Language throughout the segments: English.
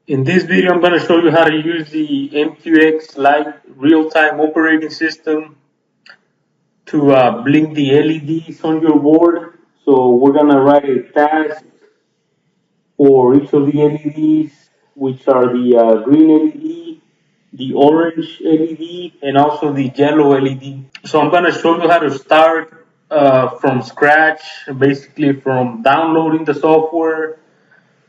In this video, I'm going to show you how to use the MQX Lite real-time operating system to blink the LEDs on your board. So we're going to write a task for each of the LEDs, which are the green LED, the orange LED, and also the yellow LED. So I'm going to show you how to start from scratch, basically from downloading the software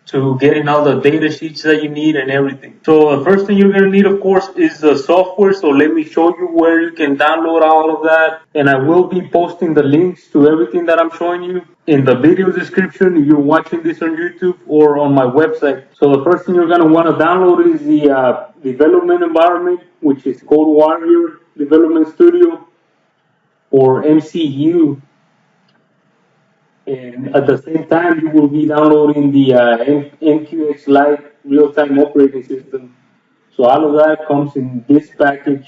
to getting all the data sheets that you need and everything. So the first thing you're going to need, of course, is the software. So let me show you where you can download all of that. And I will be posting the links to everything that I'm showing you in the video description if you're watching this on YouTube or on my website. So the first thing you're going to want to download is the development environment, which is CodeWarrior Development Studio or MCU. And at the same time, you will be downloading the MQX Lite real-time operating system. So all of that comes in this package.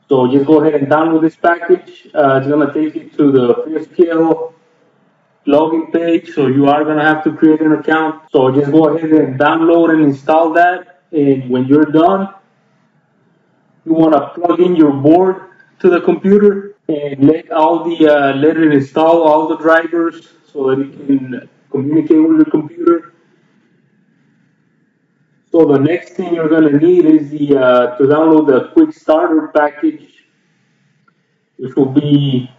So just go ahead and download this package. It's going to take you to the FreeScale login page. So you are going to have to create an account. So just go ahead and download and install that. And when you're done, you want to plug in your board to the computer and let it install all the drivers so that it can communicate with your computer. So the next thing you're going to need is to download the quick starter package, which will be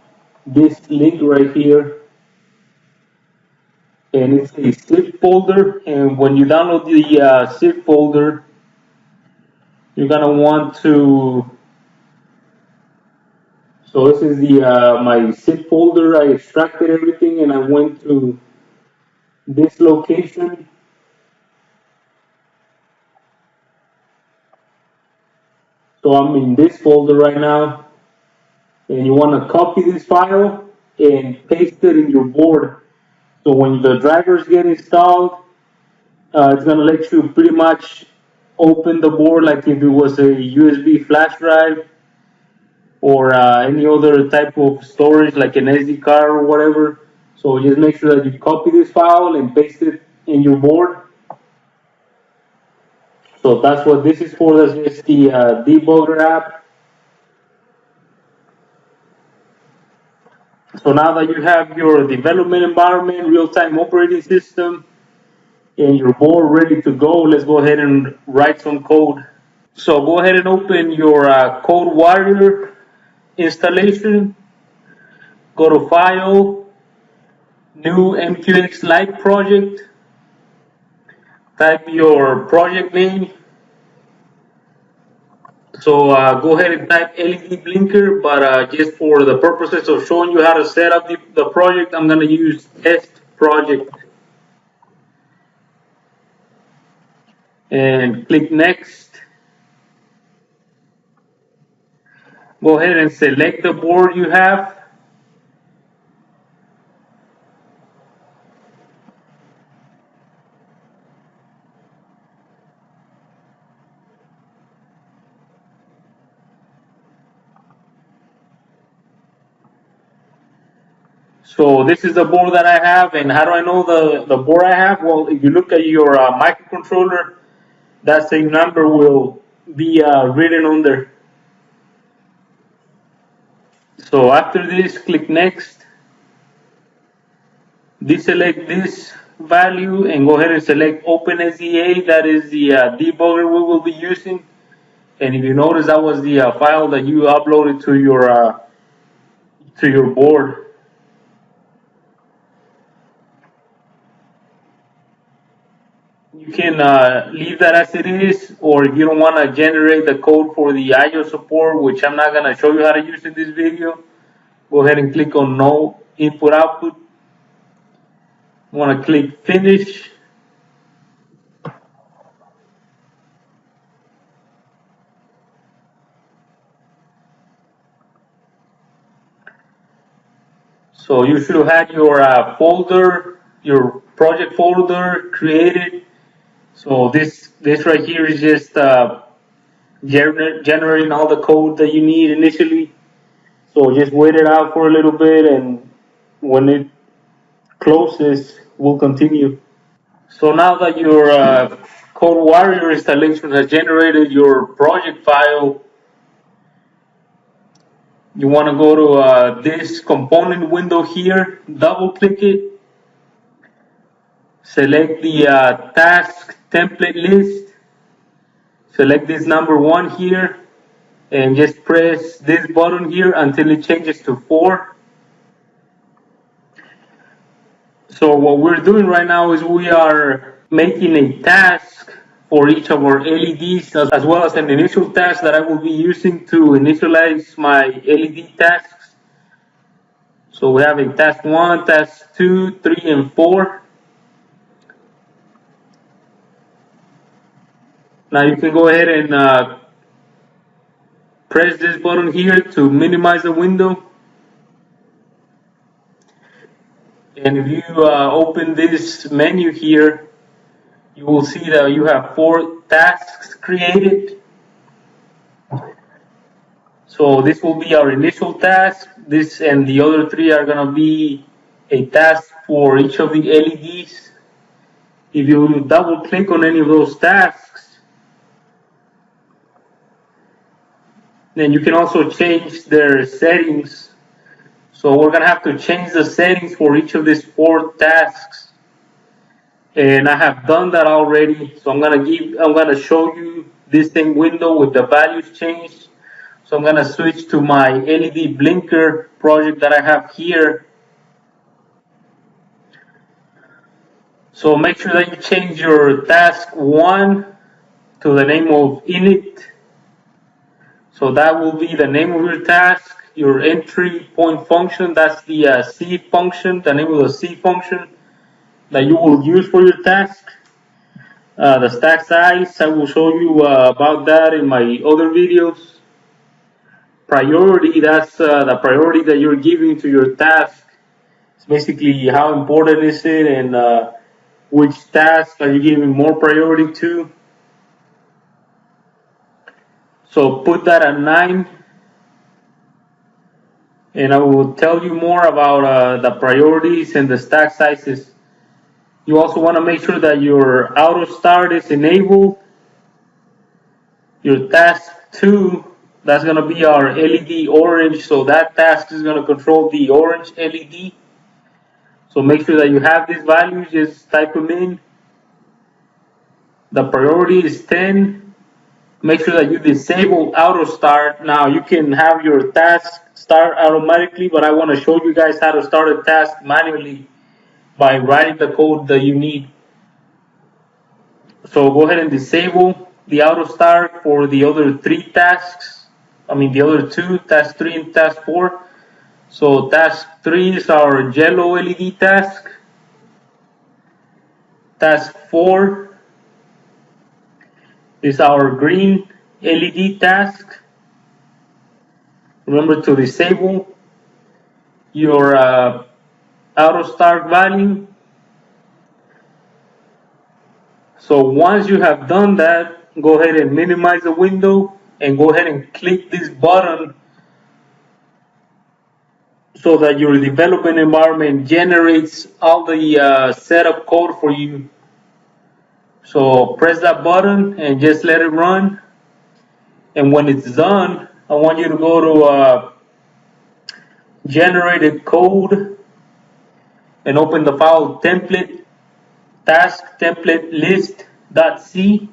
this link right here, and it's a zip folder. And when you download the zip folder, you're going to want to. So this is the my zip folder. I extracted everything and I went to this location. So I'm in this folder right now, and you want to copy this file and paste it in your board. So when the drivers get installed, it's going to let you pretty much open the board like if it was a USB flash drive or any other type of storage like an SD card or whatever. So just make sure that you copy this file and paste it in your board. So that's what this is for. That's just the Debugger app. So now that you have your development environment, real-time operating system, and your board ready to go, let's go ahead and write some code. So go ahead and open your CodeWarrior installation. Go to File, New MQX Lite project. Type your project name. So go ahead and type LED blinker, but just for the purposes of showing you how to set up the project, I'm going to use test project. And click next. Go ahead and select the board you have. So this is the board that I have, and how do I know the board I have? Well, if you look at your microcontroller, that same number will be written on there. So after this, click next. Deselect this value and go ahead and select OpenSDA. That is the debugger we will be using. And if you notice, that was the file that you uploaded to your board. You can leave that as it is, or if you don't want to generate the code for the IO support, which I'm not going to show you how to use in this video, go ahead and click on No Input Output. You want to click Finish. So you should have had your folder, your project folder created. So this right here is just generating all the code that you need initially. So just wait it out for a little bit, and when it closes, we'll continue. So now that your CodeWarrior installation has generated your project file, you want to go to this component window here, double click it, select the task template list, select this number 1 here, and just press this button here until it changes to 4. So what we're doing right now is we are making a task for each of our LEDs, as well as an initial task that I will be using to initialize my LED tasks. So we have a task 1, task 2, 3, and 4. Now you can go ahead and press this button here to minimize the window. And if you open this menu here, you will see that you have 4 tasks created. So this will be our initial task. This and the other 3 are going to be a task for each of the LEDs. If you double click on any of those tasks, then you can also change their settings. So we're going to have to change the settings for each of these 4 tasks. And I have done that already. So I'm going to show you this thing window with the values changed. So I'm going to switch to my LED blinker project that I have here. So make sure that you change your task 1 to the name of init. So that will be the name of your task. Your entry point function, that's the C function, the name of the C function that you will use for your task. The stack size, I will show you about that in my other videos. Priority, that's the priority that you're giving to your task. It's basically how important is it and which task are you giving more priority to. So put that at 9. And I will tell you more about the priorities and the stack sizes. You also want to make sure that your auto start is enabled. Your task 2, that's going to be our LED orange, so that task is going to control the orange LED. So make sure that you have these values, just type them in. The priority is 10. Make sure that you disable auto start. Now you can have your task start automatically, but I want to show you guys how to start a task manually by writing the code that you need. So go ahead and disable the auto start for the other 3 tasks. The other 2, task 3 and task 4. So task 3 is our yellow LED task. Task 4 is our green LED task. Remember to disable your auto start value. So once you have done that, go ahead and minimize the window and go ahead and click this button so that your development environment generates all the setup code for you. So press that button and just let it run. And when it's done, I want you to go to generated code and open the file template task template list.c.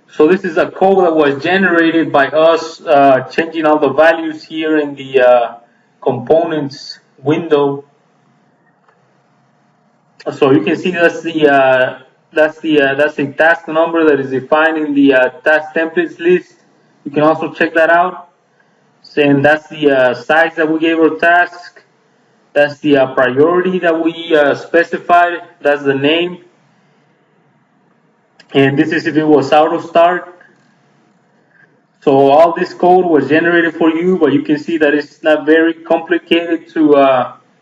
So this is a code that was generated by us changing all the values here in the components window. So you can see that's the task number that is defined in the task templates list. You can also check that out. And that's the size that we gave our task. That's the priority that we specified. That's the name. And this is if it was auto start. So all this code was generated for you, but you can see that it's not very complicated to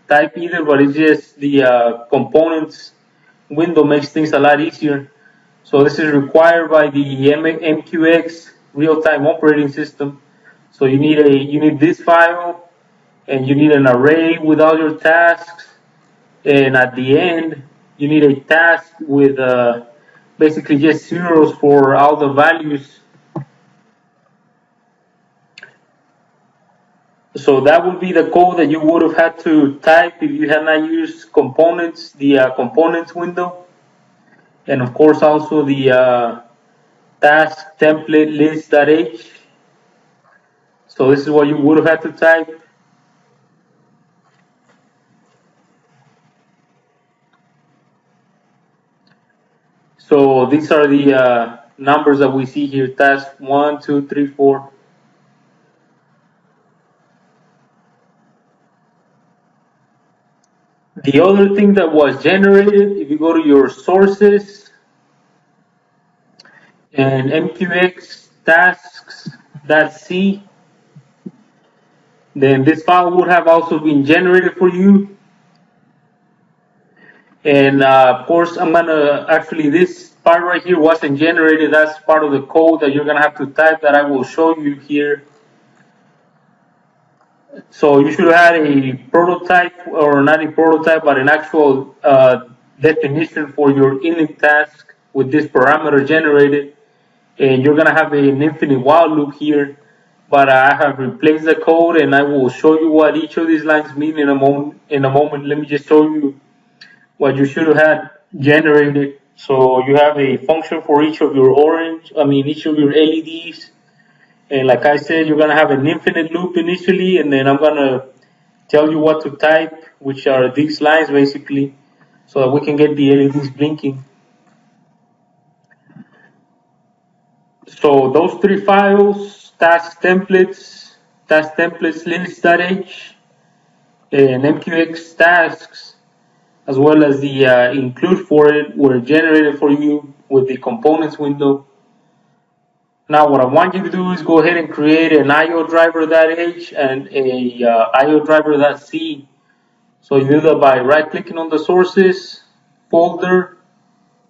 type either, but it's just the components window makes things a lot easier. So this is required by the MQX real-time operating system. So you need this file, and you need an array with all your tasks, and at the end you need a task with the basically just zeros for all the values. So that would be the code that you would have had to type if you had not used components, the components window, and of course also the task template list.h. So this is what you would have had to type. So these are the numbers that we see here: task 1, 2, 3, 4. The other thing that was generated, if you go to your sources and MQX tasks.c, then this file would have also been generated for you. And of course, I'm gonna actually, this part right here wasn't generated. That's part of the code that you're gonna have to type that I will show you here. So you should have had a prototype, or not a prototype, but an actual definition for your init task with this parameter generated. And you're gonna have an infinite while loop here. But I have replaced the code, and I will show you what each of these lines mean in a moment. Let me just show you what you should have had generated. So you have a function for each of your each of your LEDs. And like I said, you're gonna have an infinite loop initially, and then I'm gonna tell you what to type, which are these lines basically, so that we can get the LEDs blinking. So those three files, task templates list.h, and MQX tasks, as well as the include for it, were generated for you with the components window. Now what I want you to do is go ahead and create an IO driver.h and a IO driver.c. So you do that by right clicking on the sources folder,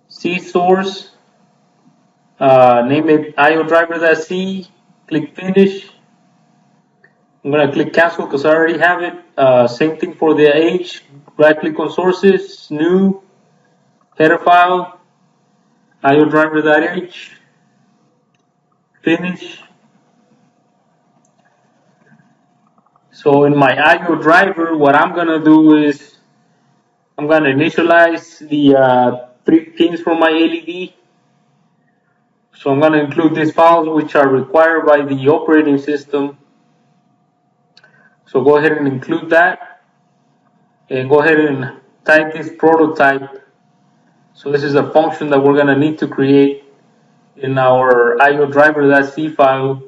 C source, name it IO driver.c, click finish. I'm gonna click cancel because I already have it. Same thing for the H, right click on sources, new, header file, IO driver.h, finish. So in my IO driver, what I'm gonna do is I'm gonna initialize the 3 pins for my LED. So I'm gonna include these files which are required by the operating system. So go ahead and include that, and go ahead and type this prototype. So this is a function that we're gonna need to create in our IO driver.c file.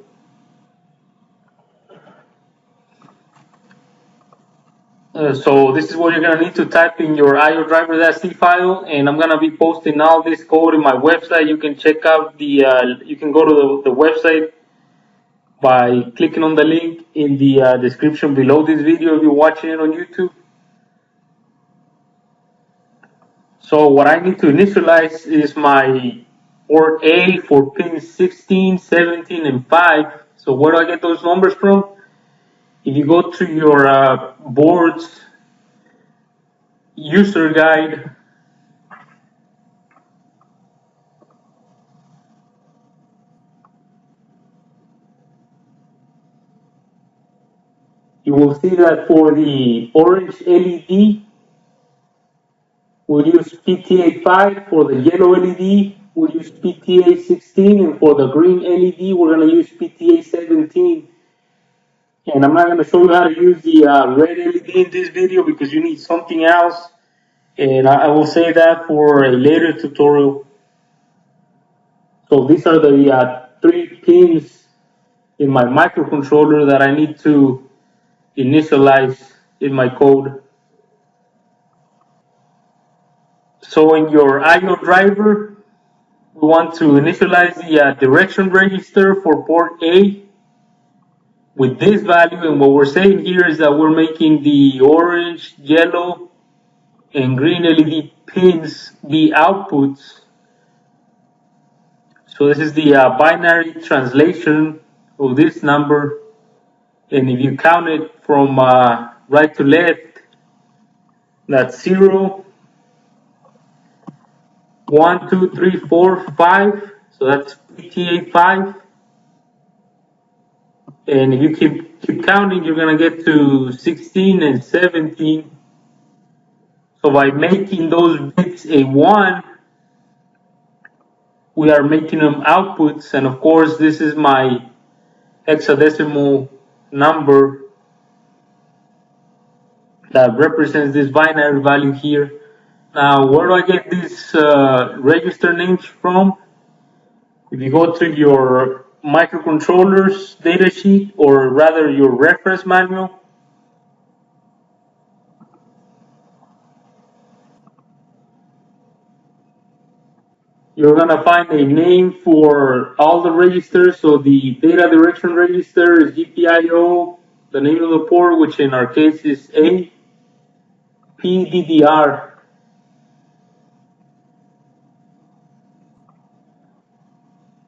So this is what you're gonna need to type in your IO driver.c file, and I'm gonna be posting all this code in my website. You can check out you can go to the website by clicking on the link in the description below this video if you're watching it on YouTube. So what I need to initialize is my port A for pins 16, 17, and 5. So where do I get those numbers from? If you go to your board's user guide, you will see that for the orange LED, we'll use PTA 5. For the yellow LED, we'll use PTA 16. And for the green LED, we're going to use PTA 17. And I'm not going to show you how to use the red LED in this video because you need something else. And I will say that for a later tutorial. So these are the 3 pins in my microcontroller that I need to initialize in my code. So in your IO driver, we want to initialize the direction register for port A with this value. And what we're saying here is that we're making the orange, yellow, and green LED pins the outputs. So this is the binary translation of this number. And if you count it from right to left, that's 0, 1, 2, 3, 4, 5. So that's PTA 5. And if you keep counting, you're gonna get to 16 and 17. So by making those bits a 1, we are making them outputs, and of course this is my hexadecimal number that represents this binary value here. Now, where do I get these register names from? If you go to your microcontrollers datasheet, or rather your reference manual, you're gonna find a name for all the registers. So the data direction register is GPIO, the name of the port, which in our case is A, PDDR.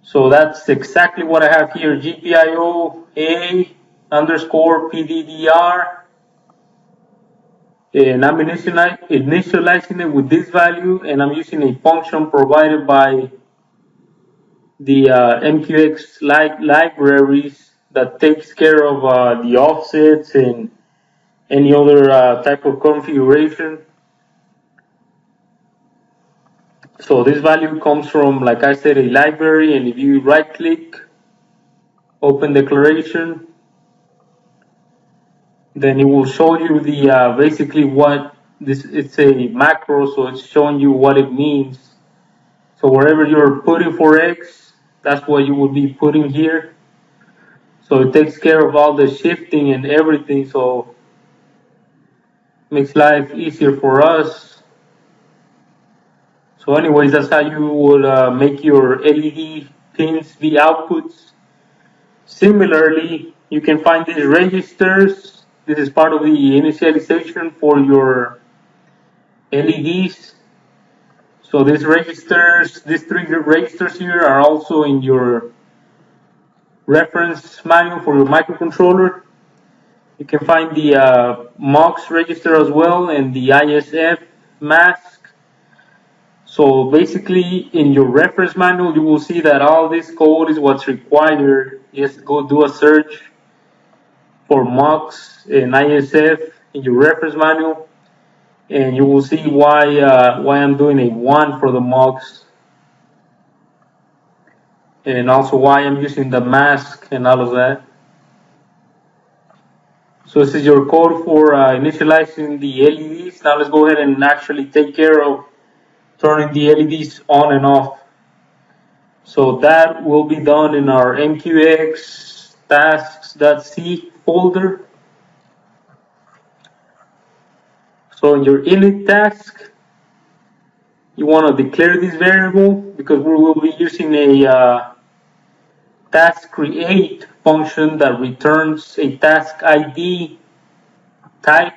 So that's exactly what I have here, GPIO A underscore PDDR, and I'm initializing it with this value, and I'm using a function provided by the MQX Lite libraries that takes care of the offsets and any other type of configuration. So this value comes from, like I said, a library, and if you right click, open declaration, then it will show you the basically what this, it's a macro, so it's showing you what it means. So wherever you're putting for X, that's what you will be putting here. So it takes care of all the shifting and everything, so makes life easier for us. So anyways, that's how you would make your LED pins be outputs. Similarly, you can find these registers. This is part of the initialization for your LEDs. So these registers, these three registers here are also in your reference manual for your microcontroller. You can find the MUX register as well and the ISF mask. So basically in your reference manual, you will see that all this code is what's required. Just go do a search for MUX and ISF in your reference manual, and you will see why I'm doing a 1 for the MUX, and also why I'm using the mask and all of that. So this is your code for initializing the LEDs. Now let's go ahead and actually take care of turning the LEDs on and off. So that will be done in our MQX tasks.c folder. So in your init task, you want to declare this variable because we will be using a task create function that returns a task ID type.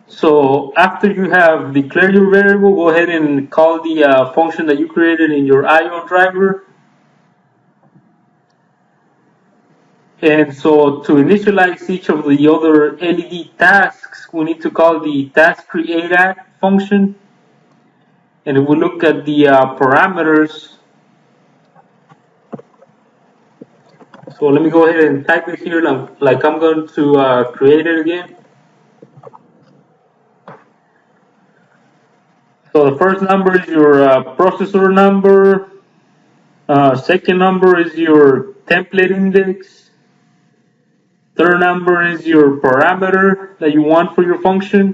So after you have declared your variable, go ahead and call the function that you created in your IO driver. And so to initialize each of the other LED tasks, we need to call the task create function. And if we look at the parameters, so let me go ahead and type it here like I'm going to create it again. So the first number is your processor number. Second number is your template index. Third number is your parameter that you want for your function.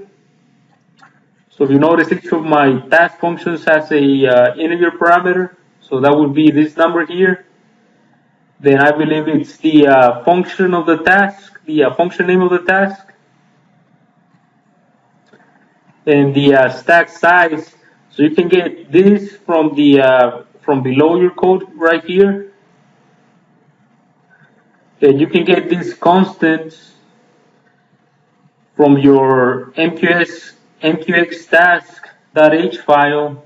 So if you notice, each of my task functions has a integer parameter. So that would be this number here. Then I believe it's the function of the task, the function name of the task. And the stack size. So you can get this from the from below your code right here. And you can get these constants from your MQX task.h file.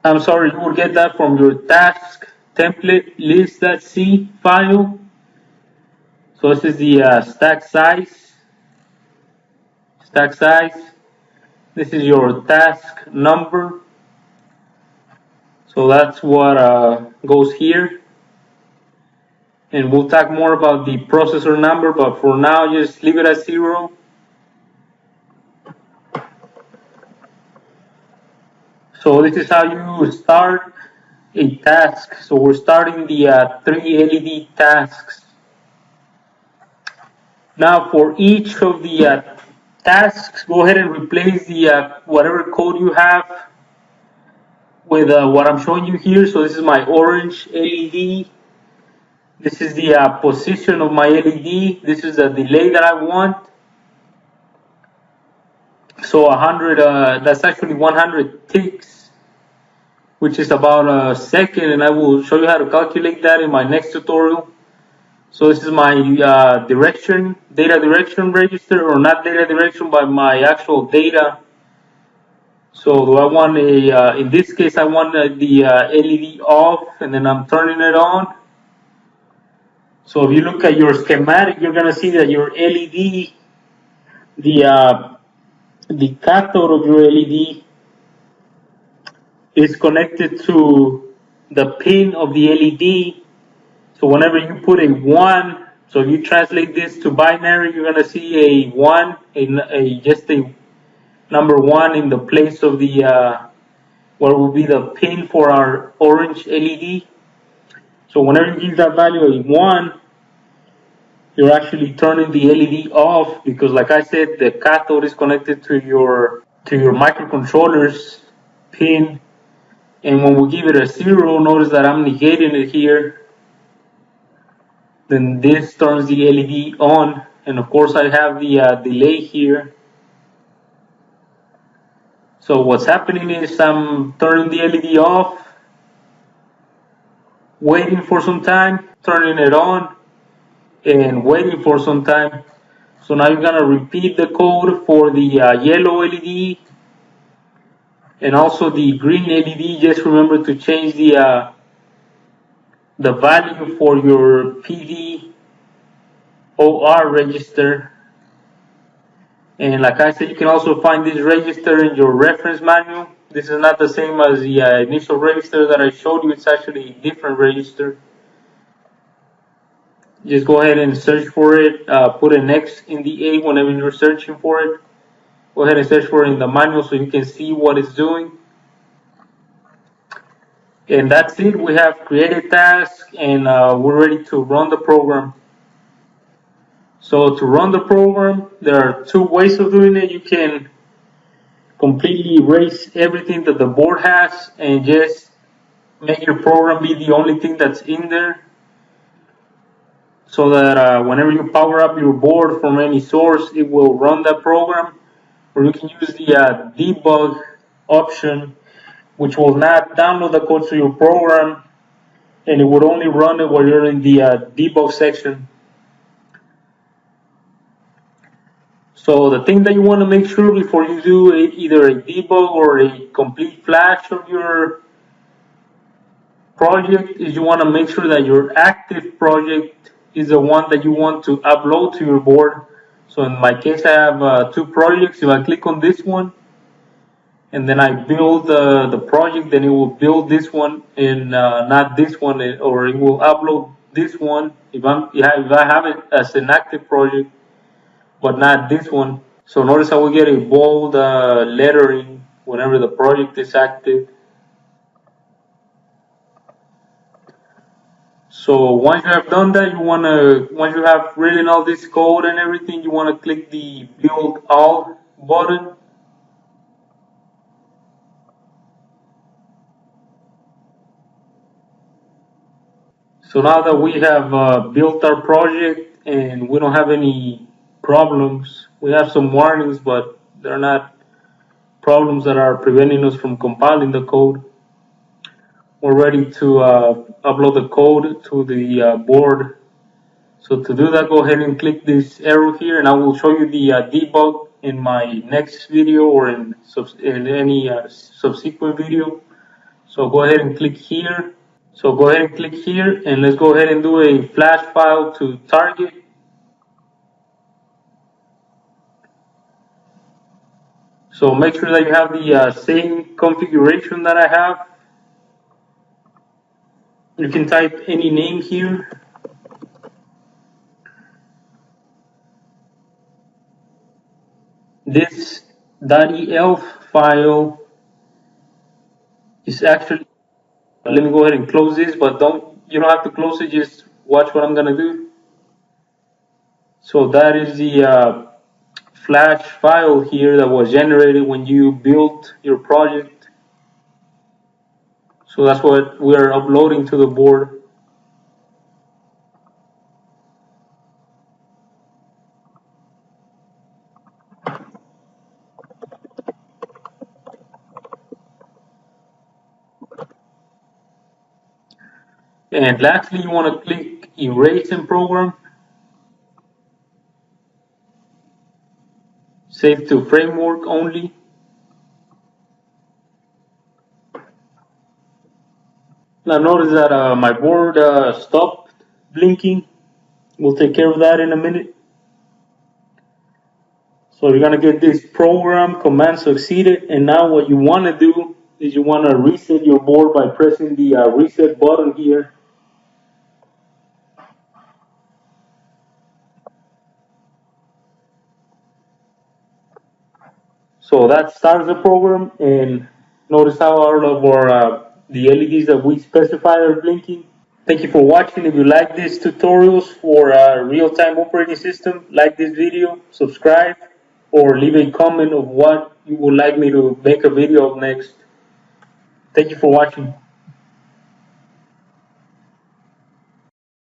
I'm sorry, you will get that from your task template list.c file. So this is the stack size. This is your task number. So that's what goes here. And we'll talk more about the processor number, but for now, just leave it at 0. So this is how you start a task. So we're starting the 3 LED tasks. Now for each of the tasks, go ahead and replace the whatever code you have with what I'm showing you here. So this is my orange LED. This is the position of my LED. This is the delay that I want. So 100, that's actually 100 ticks, which is about a second, and I will show you how to calculate that in my next tutorial. So this is my data direction register, or not data direction, but my actual data. So do I want in this case, I want the LED off, and then I'm turning it on. So if you look at your schematic, you're gonna see that your LED, the cathode of your LED is connected to the pin of the LED. So whenever you put a 1, so if you translate this to binary, you're gonna see a 1, just a number 1 in the place of the what will be the pin for our orange LED. So whenever you give that value a 1, you're actually turning the LED off, because like I said, the cathode is connected to your microcontroller's pin. And when we give it a 0, notice that I'm negating it here. Then this turns the LED on, and of course I have the delay here. So what's happening is I'm turning the LED off, waiting for some time, turning it on, and waiting for some time. So now you're gonna repeat the code for the yellow LED and also the green LED. Just remember to change the value for your PDOR register. And like I said, you can also find this register in your reference manual. This is not the same as the initial register that I showed you. It's actually a different register. Just go ahead and search for it. Put an X in the A whenever you're searching for it. Go ahead and search for it in the manual so you can see what it's doing. And that's it. We have created tasks, and we're ready to run the program. So to run the program, there are 2 ways of doing it. You can completely erase everything that the board has and just make your program be the only thing that's in there, so that whenever you power up your board from any source, it will run that program. Or you can use the debug option, which will not download the code to your program, and it would only run it while you're in the debug section. So the thing that you want to make sure before you do either a debug or a complete flash of your project is you want to make sure that your active project is the one that you want to upload to your board. So in my case, I have 2 projects. If I click on this one and then I build the project, then it will build this one and not this one, or it will upload this one if I have it as an active project, but not this one. So notice how we get a bold lettering whenever the project is active. So once you have done that, once you have written all this code and everything, you want to click the build all button. So now that we have built our project and we don't have any problems, we have some warnings, but they're not problems that are preventing us from compiling the code. We're ready to upload the code to the board. So to do that, go ahead and click this arrow here, and I will show you the debug in my next video or in any subsequent video. So go ahead and click here. So go ahead and click here, and let's go ahead and do a flash file to target. So make sure that you have the same configuration that I have. You can type any name here. This .elf file is actually, let me go ahead and close this, but you don't have to close it, just watch what I'm gonna do. So that is the Flash file here that was generated when you built your project. So that's what we're uploading to the board. And lastly, you want to click Erase in Program. Save to Framework only. Now notice that my board stopped blinking. We'll take care of that in a minute. So you're gonna get this program command succeeded, and now what you want to do is you want to reset your board by pressing the reset button here. So that starts the program, and notice how all of our the LEDs that we specified are blinking. Thank you for watching. If you like these tutorials for real-time operating system, like this video, subscribe, or leave a comment of what you would like me to make a video of next. Thank you for watching.